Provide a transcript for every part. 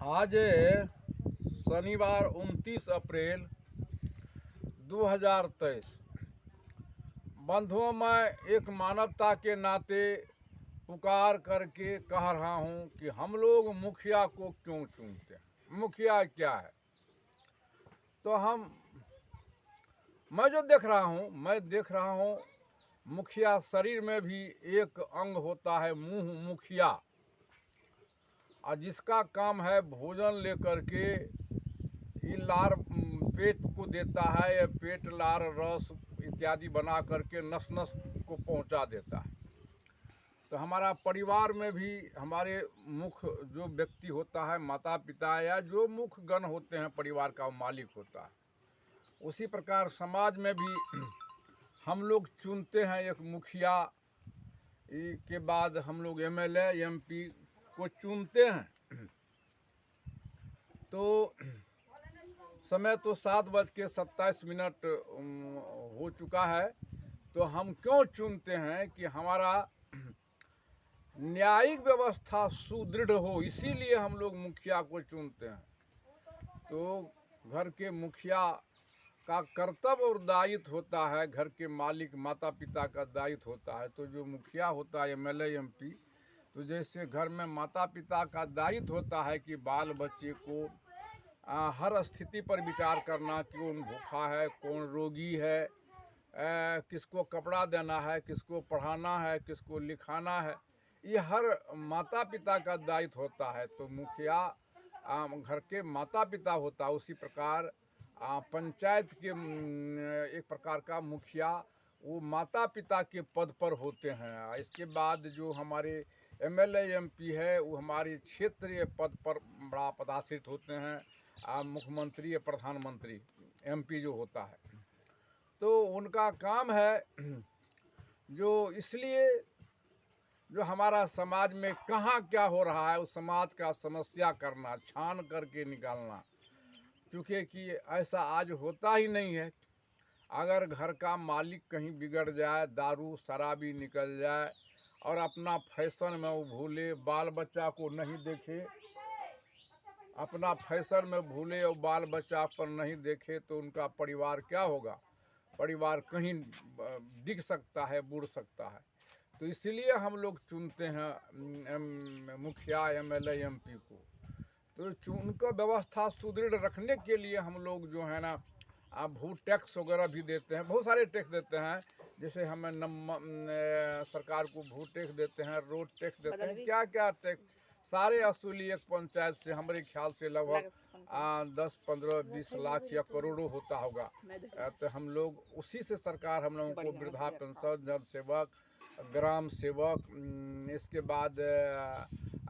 आज शनिवार 29 अप्रैल 2023। बंधुओं, मैं एक मानवता के नाते पुकार करके कह रहा हूँ कि हम लोग मुखिया को क्यों चुनते हैं। मुखिया क्या है? तो मैं जो देख रहा हूँ मुखिया शरीर में भी एक अंग होता है, मुंह मुखिया, और जिसका काम है भोजन लेकर के ये लार पेट को देता है, या पेट लार रस इत्यादि बना करके नस नस को पहुंचा देता है। तो हमारा परिवार में भी हमारे मुख्य जो व्यक्ति होता है, माता पिता या जो मुख्य गण होते हैं, परिवार का मालिक होता है। उसी प्रकार समाज में भी हम लोग चुनते हैं एक मुखिया, के बाद हम लोग एमएलए एमपी को चुनते हैं। तो समय तो 7:27 हो चुका है। तो हम क्यों चुनते हैं कि हमारा न्यायिक व्यवस्था सुदृढ़ हो, इसीलिए हम लोग मुखिया को चुनते हैं। तो घर के मुखिया का कर्तव्य और दायित्व होता है, घर के मालिक माता पिता का दायित्व होता है। तो जो मुखिया होता है एमएलए एमपी, तो जैसे घर में माता पिता का दायित्व होता है कि बाल बच्चे को हर स्थिति पर विचार करना, कौन भूखा है, कौन रोगी है, किसको कपड़ा देना है, किसको पढ़ाना है, किसको लिखाना है, ये हर माता पिता का दायित्व होता है। तो मुखिया घर के माता पिता होता है। उसी प्रकार पंचायत के एक प्रकार का मुखिया वो माता पिता के पद पर होते हैं। इसके बाद जो हमारे एमएलए एमपी है वो हमारे क्षेत्रीय पद पर बड़ा पदाश्रित होते हैं। मुख्यमंत्री या प्रधानमंत्री एमपी जो होता है, तो उनका काम है जो इसलिए जो हमारा समाज में कहाँ क्या हो रहा है उस समाज का समस्या करना, छान करके निकालना। क्योंकि कि ऐसा आज होता ही नहीं है। अगर घर का मालिक कहीं बिगड़ जाए, दारू शराबी निकल जाए और अपना फैशन में वो भूले, बाल बच्चा को नहीं देखे, अपना फैशन में भूले और बाल बच्चा पर नहीं देखे, तो उनका परिवार क्या होगा? परिवार कहीं दिख सकता है, बुड़ सकता है। तो इसलिए हम लोग चुनते हैं मुखिया एमएलए एमपी को। तो उनको व्यवस्था सुदृढ़ रखने के लिए हम लोग जो है ना भू टैक्स वगैरह भी देते हैं, बहुत सारे टैक्स देते हैं। जैसे हमें सरकार को भू टैक्स देते हैं, रोड टैक्स देते हैं, क्या क्या टैक्स सारे असूली एक पंचायत से हमारे ख्याल से लगभग 10-15-20 लाख या करोड़ों होता होगा। तो हम लोग उसी से सरकार हम लोगों को वृद्धा पेंशन, जल सेवक, ग्राम सेवक, इसके बाद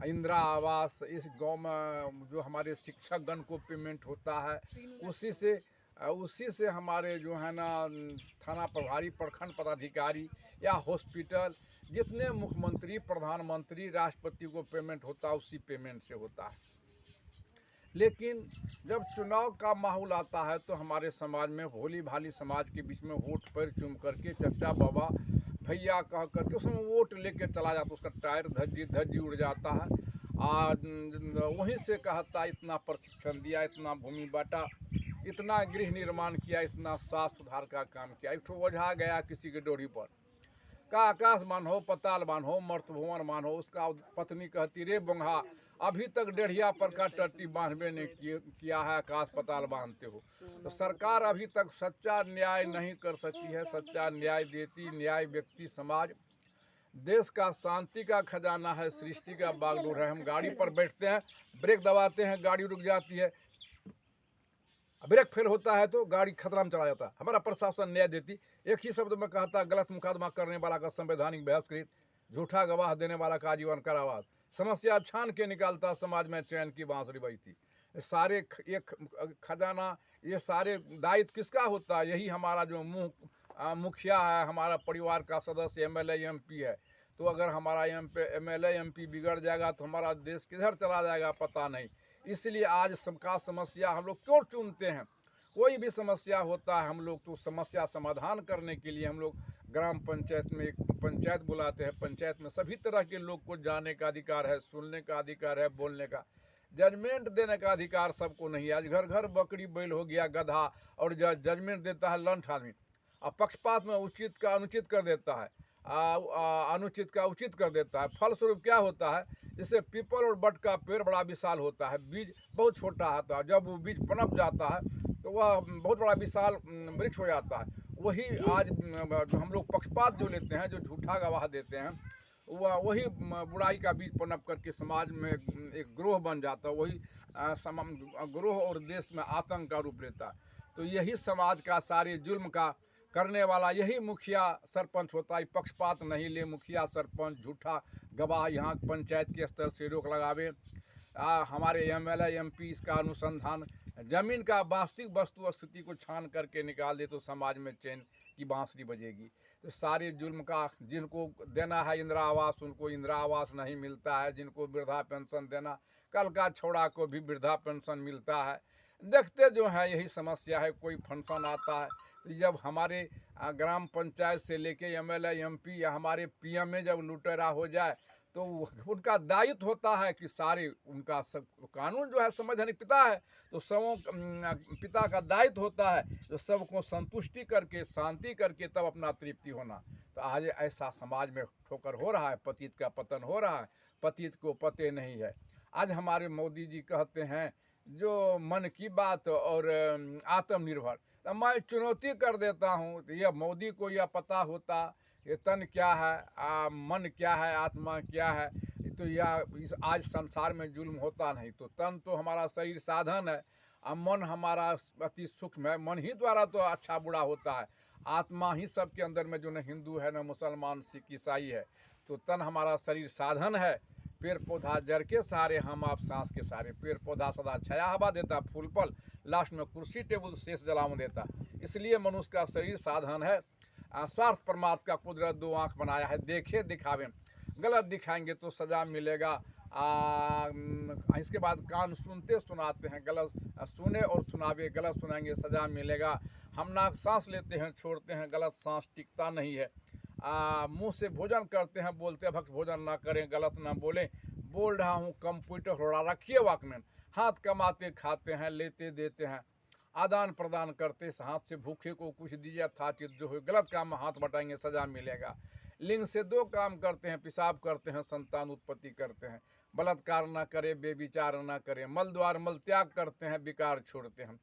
इंदिरा आवास, इस गांव में जो हमारे शिक्षक गण को पेमेंट होता है, उसी से हमारे जो है ना थाना प्रभारी, प्रखंड पदाधिकारी या हॉस्पिटल, जितने मुख्यमंत्री, प्रधानमंत्री, राष्ट्रपति को पेमेंट होता है, उसी पेमेंट से होता है। लेकिन जब चुनाव का माहौल आता है तो हमारे समाज में, भोली भाली समाज के बीच में वोट पर चुम करके चचा बाबा भैया कह करके उसमें वोट लेके चला जाता, उसका टायर धज्जी उड़ जाता है। आज वहीं से कहता इतना प्रशिक्षण दिया, इतना भूमि बांटा, इतना गृह निर्माण किया, इतना साफ सुधार का काम किया। एक ठो ओझा गया किसी के डोरी पर, का आकाश मान हो, पताल मान हो, मर्त भुवन मान हो, उसका पत्नी कहती रे बोंगा, अभी तक डेढ़िया पर का टट्टी बांधबे नहीं किया है, आकाश पताल बांधते हो। तो सरकार अभी तक सच्चा न्याय नहीं कर सकी है। सच्चा न्याय देती, न्याय व्यक्ति समाज देश का शांति का खजाना है, सृष्टि का बागडोर है। हम गाड़ी पर बैठते हैं, ब्रेक दबाते हैं, गाड़ी रुक जाती है, ब्रेक फेल होता है तो गाड़ी खतरा में चला जाता है। हमारा प्रशासन न्याय देती, एक ही शब्द में कहता गलत मुकदमा करने वाला का संवैधानिक बहिष्कृत, झूठा गवाह देने वाला का आजीवन कारावास, समस्या छान के निकालता, समाज में चैन की बांसुरी बजती। सारे एक खजाना, ये सारे दायित्व किसका होता है? यही हमारा जो मुखिया है, हमारा परिवार का सदस्य एमएलए एमपी है। तो अगर हमारा एमएलए एमपी बिगड़ जाएगा तो हमारा देश किधर चला जाएगा पता नहीं। इसलिए आज सबका समस्या हम लोग क्यों चुनते हैं? कोई भी समस्या होता है हम लोग तो समस्या समाधान करने के लिए हम लोग ग्राम पंचायत में एक पंचायत बुलाते हैं। पंचायत में सभी तरह के लोग को जाने का अधिकार है, सुनने का अधिकार है, बोलने का। जजमेंट देने का अधिकार सबको नहीं है। आज घर घर बकरी बैल हो गया, गधा, और जजमेंट देता है लंठ आदमी। अब पक्षपात में उचित का अनुचित कर देता है, अनुचित का उचित कर देता है। फलस्वरूप क्या होता है, जैसे पीपल और बट का पेड़ बड़ा विशाल होता है, बीज बहुत छोटा आता है, जब वो बीज पनप जाता है तो वह बहुत बड़ा विशाल वृक्ष हो जाता है। वही आज हम लोग पक्षपात जो लेते हैं, जो झूठा गवाह देते हैं, वही बुराई का बीज पनप करके समाज में एक ग्रोह बन जाता है। वही ग्रोह और देश में आतंक का रूप लेता है। तो यही समाज का सारे जुल्म का करने वाला यही मुखिया सरपंच होता है। पक्षपात नहीं ले मुखिया सरपंच, झूठा गवाह यहाँ पंचायत के स्तर से रोक लगावे। हमारे एमएलए एमपी इसका अनुसंधान जमीन का वास्तविक वस्तु स्थिति को छान करके निकाल दे तो समाज में चैन की बांसुरी बजेगी। तो सारे जुल्म का, जिनको देना है इंदिरा आवास उनको इंदिरा आवास नहीं मिलता है, जिनको वृद्धा पेंशन देना, कल का छोड़ा को भी वृद्धा पेंशन मिलता है। देखते जो है यही समस्या है। कोई फंक्शन आता है तो जब हमारे ग्राम पंचायत से लेके एमएलए एमपी या हमारे पीएमए जब लुटेरा हो जाए तो उनका दायित्व होता है कि सारे उनका सब कानून जो है संवैधानिक पिता है, तो सबों पिता का दायित्व होता है जो सबको संतुष्टि करके शांति करके तब अपना तृप्ति होना। तो आज ऐसा समाज में ठोकर हो रहा है, पतित का पतन हो रहा है, पतित को पते नहीं है। आज हमारे मोदी जी कहते हैं जो मन की बात और आत्मनिर्भर, तो मैं चुनौती कर देता हूँ, तो यह मोदी को यह पता होता ये तन क्या है, मन क्या है, आत्मा क्या है, तो यह इस आज संसार में जुल्म होता नहीं। तो तन तो हमारा शरीर साधन है, मन हमारा अति सूक्ष्म है। मन ही द्वारा तो अच्छा बुरा होता है। आत्मा ही सबके अंदर में, जो न हिंदू है न मुसलमान सिख ईसाई है। तो तन हमारा शरीर साधन है। पेड़ पौधा जड़ के सहारे, हम आप सांस के सहारे। पेड़ पौधा सदा छाया हवा देता, फूल फल लास्ट में कुर्सी टेबल शेष जलावन देता। इसलिए मनुष्य का शरीर साधन है। स्वार्थ परमार्थ का कुदरत दो आंख बनाया है, देखे दिखावे। गलत दिखाएंगे तो सजा मिलेगा। इसके बाद कान सुनते सुनाते हैं, गलत सुने और सुनावे, गलत सुनाएंगे सजा मिलेगा। हम नाक सांस लेते हैं छोड़ते हैं, गलत सांस टिकता नहीं है। मुंह से भोजन करते हैं, बोलते वक्त भोजन ना करें, गलत ना बोलें। बोल रहा हूँ कंप्यूटर थोड़ा रखिए वॉकमैन। हाथ कमाते खाते हैं, लेते देते हैं, आदान प्रदान करते, हाथ से भूखे को कुछ दीजिए यथाचित जो हो। गलत काम में हाथ बटाएंगे सजा मिलेगा। लिंग से दो काम करते हैं, पेशाब करते हैं, संतान उत्पत्ति करते हैं। बलात्कार ना करें, बेविचार ना करें, मल द्वार मल त्याग करते हैं, विकार छोड़ते हैं।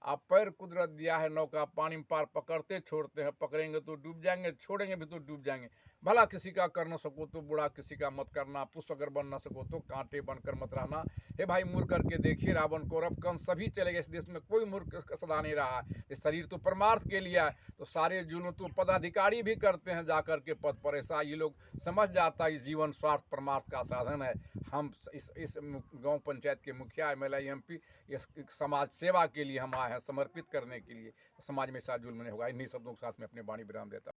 आप पैर कुदरत दिया है नौका, पानी में पार पकड़ते छोड़ते हैं। पकड़ेंगे तो डूब जाएंगे, छोड़ेंगे भी तो डूब जाएंगे। भला किसी का कर न सको तो बुरा किसी का मत करना। पुष्प अगर बन न सको तो कांटे बनकर मत रहना। हे भाई मुड़ करके देखिए रावण कौरव कंस सभी चले गए, इस देश में कोई मूर्ख सदा नहीं रहा है। इस शरीर तो परमार्थ के लिए है, तो सारे जुल्म तो पदाधिकारी भी करते हैं जाकर के पद पर। ऐसा ये लोग समझ जाता है जीवन स्वार्थ परमार्थ का साधन है। हम इस गांव पंचायत के मुखिया एमएलए एमपी इस समाज सेवा के लिए हम आए हैं, समर्पित करने के लिए। समाज में ऐसा जुल्म नहीं होगा। इन्हीं शब्दों के साथ में अपने वाणी विराम देता हूं।